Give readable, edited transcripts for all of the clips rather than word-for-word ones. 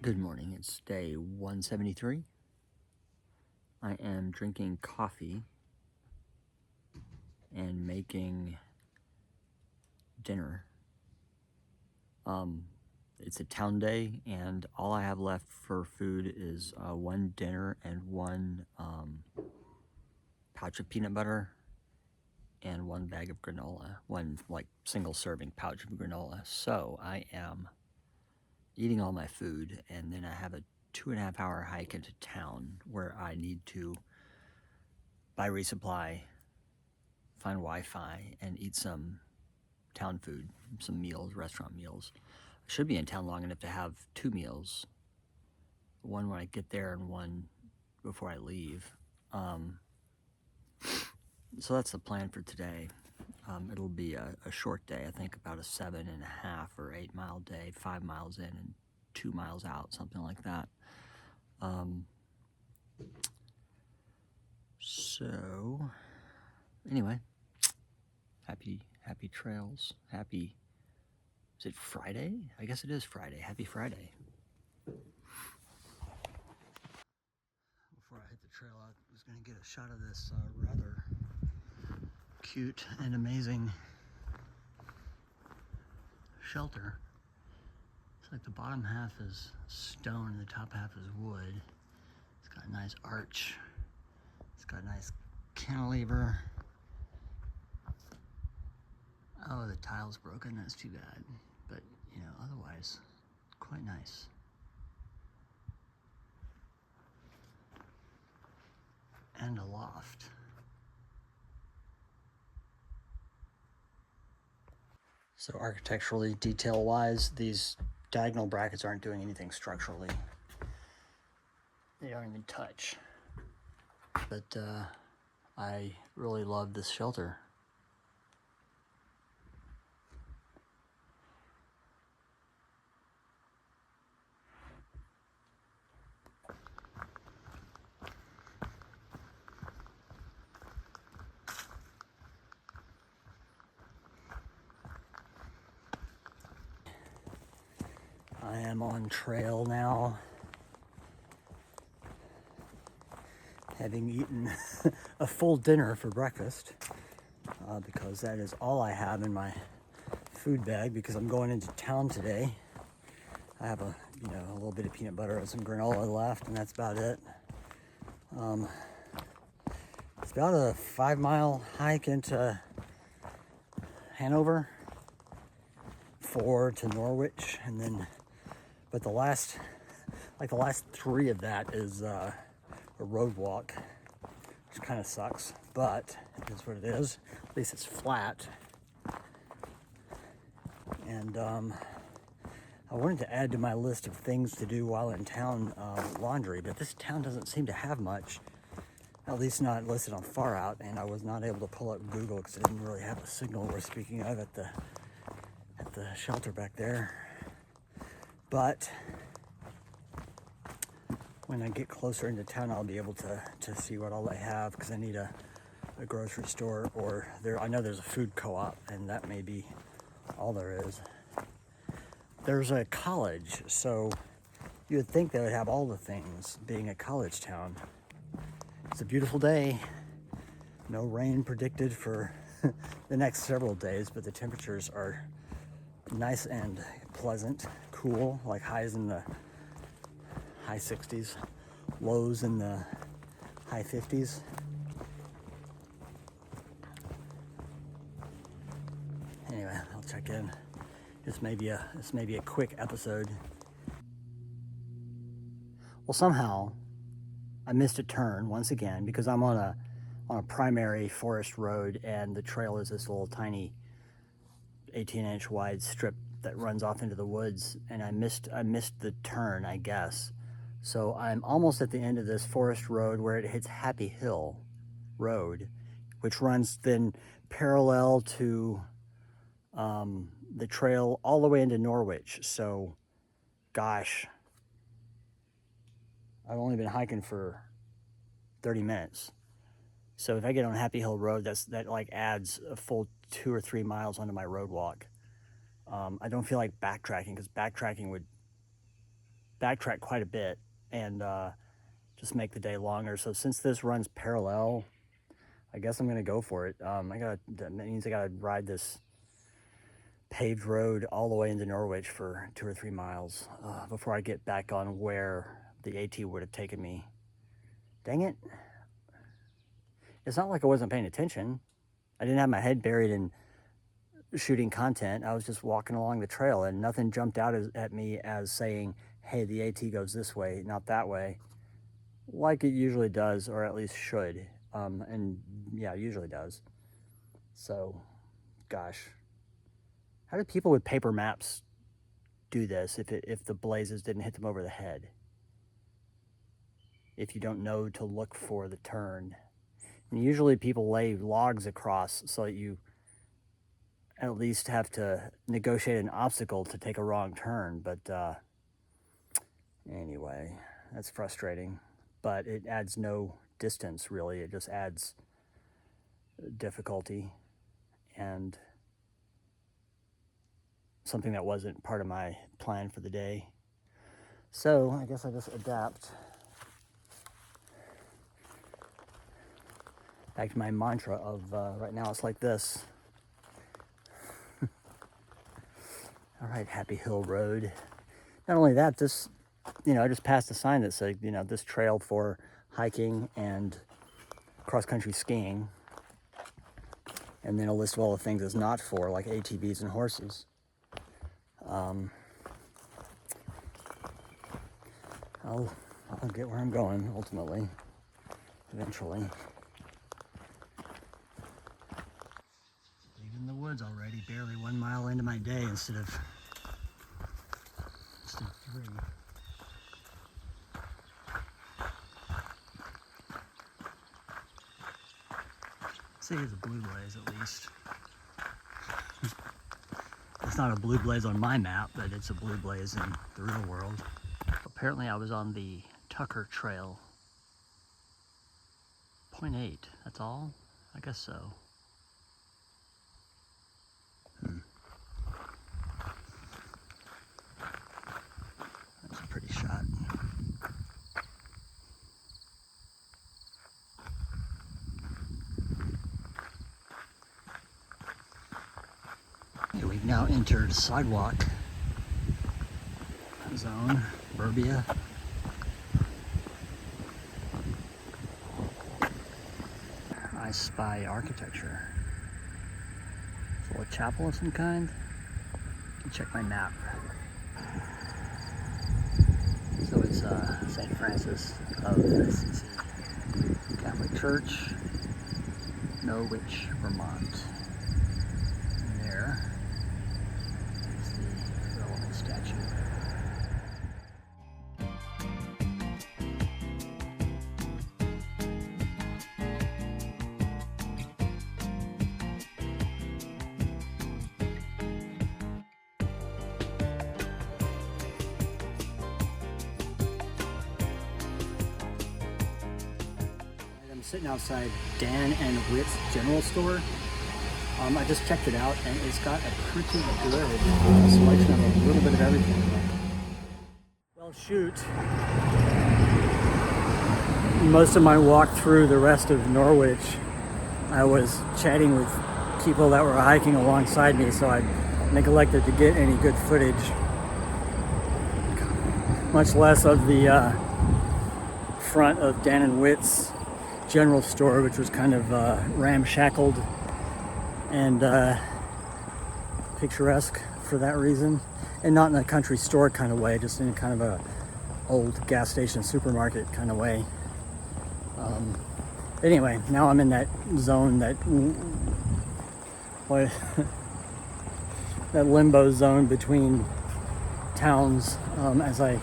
Good morning, it's day 173. I am drinking coffee and making dinner. It's a town day, and all I have left for food is one dinner and one pouch of peanut butter and one bag of granola, one like single serving pouch of granola. So I am eating all my food, and then I have a 2.5 hour hike into town where I need to buy resupply, find Wi-Fi, and eat some town food, some meals, restaurant meals. I should be in town long enough to have 2 meals, one when I get there and one before I leave. So that's the plan for today. It'll be a short day, I think about a 7.5 or 8 mile day, 5 miles in and 2 miles out, something like that. So anyway, happy trails. Is it Friday? I guess it is Friday. Happy Friday. Before I hit the trail, I was going to get a shot of this rather cute and amazing shelter. It's like the bottom half is stone and the top half is wood. It's got a nice arch. It's got a nice cantilever. Oh, the tile's broken. That's too bad. But, you know, otherwise, quite nice. And a loft. So architecturally, detail-wise, these diagonal brackets aren't doing anything structurally. They don't even touch. But I really love this shelter. I am on trail now, having eaten a full dinner for breakfast, because that is all I have in my food bag because I'm going into town today. I have a little bit of peanut butter and some granola left, and that's about it. It's about a 5 mile hike into Hanover, 4 to Norwich, and then but the last 3 of that is a road walk, which kind of sucks, but it is what it is. At least it's flat. And I wanted to add to my list of things to do while in town laundry, but this town doesn't seem to have much, at least not listed on Far Out, and I was not able to pull up Google because it didn't really have a signal we're speaking of at the shelter back there. But when I get closer into town, I'll be able to see what all they have, because I need a grocery store, or I know there's a food co-op, and that may be all there is. There's a college, so you would think they would have all the things, being a college town. It's a beautiful day. No rain predicted for the next several days, but the temperatures are nice and pleasant, cool, like highs in the high 60s, lows in the high 50s. Anyway, I'll check in. This may be a quick episode. Well, somehow I missed a turn once again because I'm on a primary forest road, and the trail is this little tiny 18-inch wide strip that runs off into the woods, and I missed the turn, I guess. So I'm almost at the end of this forest road where it hits Happy Hill Road, which runs then parallel to the trail all the way into Norwich. So, gosh, I've only been hiking for 30 minutes. So if I get on Happy Hill Road, that like adds a full 2 or 3 miles onto my road walk. I don't feel like backtracking, because backtracking would backtrack quite a bit and just make the day longer. So since this runs parallel, I guess I'm gonna go for it. That means I gotta ride this paved road all the way into Norwich for 2 or 3 miles before I get back on where the AT would have taken me. Dang it. It's not like I wasn't paying attention. I didn't have my head buried in shooting content. I was just walking along the trail and nothing jumped out at me as saying, hey, the AT goes this way, not that way, like it usually does, or at least should. And yeah, it usually does. So, gosh, how do people with paper maps do this if the blazes didn't hit them over the head? If you don't know to look for the turn. And usually people lay logs across so that you at least have to negotiate an obstacle to take a wrong turn. But anyway, that's frustrating. But it adds no distance, really. It just adds difficulty and something that wasn't part of my plan for the day. So I guess I just adapt. Back to my mantra of right now it's like this. All right, Happy Hill Road. Not only that, this, I just passed a sign that said, this trail for hiking and cross-country skiing. And then a list of all the things it's not for, like ATVs and horses. I'll get where I'm going, ultimately, eventually. Leaving the woods already, barely 1 mile into my day instead of 3. See, it's a blue blaze at least. It's not a blue blaze on my map, but it's a blue blaze in the real world. Apparently I was on the Tucker Trail. 0.8, that's all? I guess so. That's a pretty shot. Okay, we've now entered sidewalk zone, Burbia. I spy architecture. It's a little chapel of some kind. Can check my map. So it's St. Francis of Assisi Catholic Church, Norwich, Vermont. And there is the relevant statue. Sitting outside Dan and Witt's General Store. I just checked it out and it's got a pretty good selection of a little bit of everything. Well, shoot. Most of my walk through the rest of Norwich, I was chatting with people that were hiking alongside me, so I neglected to get any good footage. Much less of the front of Dan and Witt's General Store, which was kind of ramshackled and picturesque for that reason, and not in a country store kind of way, just in kind of a old gas station supermarket kind of way. Anyway, now I'm in that zone, that limbo zone between towns as I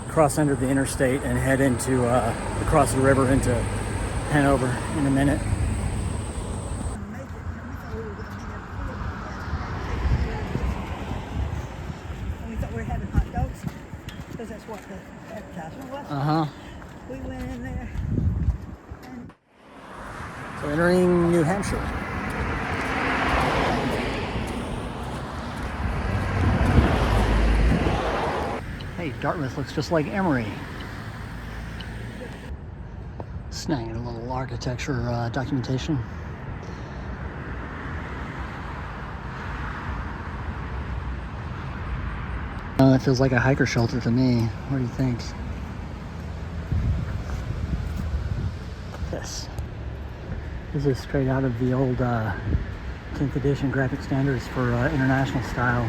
cross under the interstate and head into across the river into Hanover in a minute. We thought we were having hot dogs because that's what the advertisement was. We went in there. And So entering New Hampshire. Hey, Dartmouth looks just like Emory. Snagging a little architecture documentation. That feels like a hiker shelter to me. What do you think? This is straight out of the old 10th edition graphic standards for international style,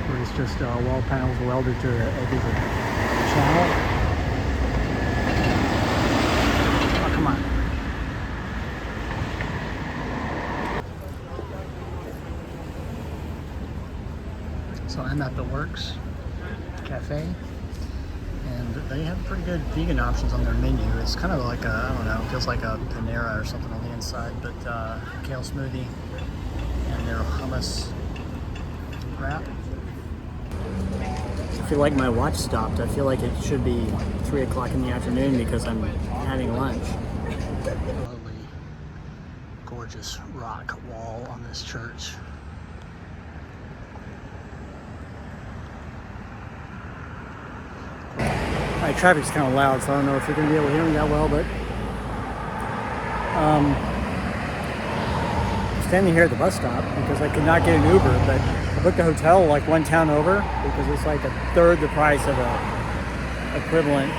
where it's just wall panels welded to the edges of the channel. Oh, come on. So I'm at the Works Cafe, and they have pretty good vegan options on their menu. It's kind of like a, I don't know, it feels like a Panera or something on the inside, but kale smoothie and their hummus wrap. I feel like my watch stopped. I feel like it should be 3 o'clock in the afternoon because I'm having lunch. Lovely, gorgeous rock wall on this church. My traffic's kind of loud, so I don't know if you're going to be able to hear me that well, but I'm standing here at the bus stop because I could not get an Uber, but I booked a hotel like one town over because it's like a third the price of a equivalent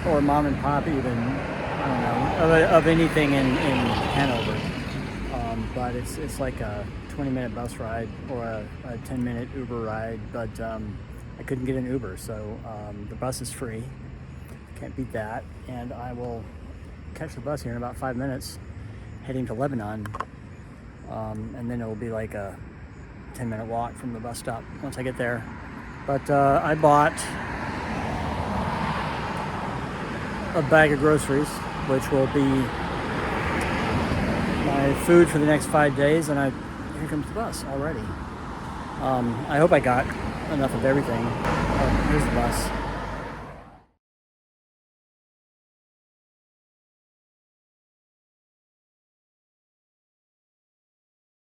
or mom and pop even, I don't know, of anything in Hanover. But it's like a 20-minute bus ride or a 10-minute Uber ride, but I couldn't get an Uber, so the bus is free. Can't beat that. And I will catch the bus here in about 5 minutes, heading to Lebanon. And then it will be like a 10-minute walk from the bus stop once I get there. But I bought a bag of groceries, which will be my food for the next 5 days. And here comes the bus already. I hope I got enough of everything. Oh, here's the bus.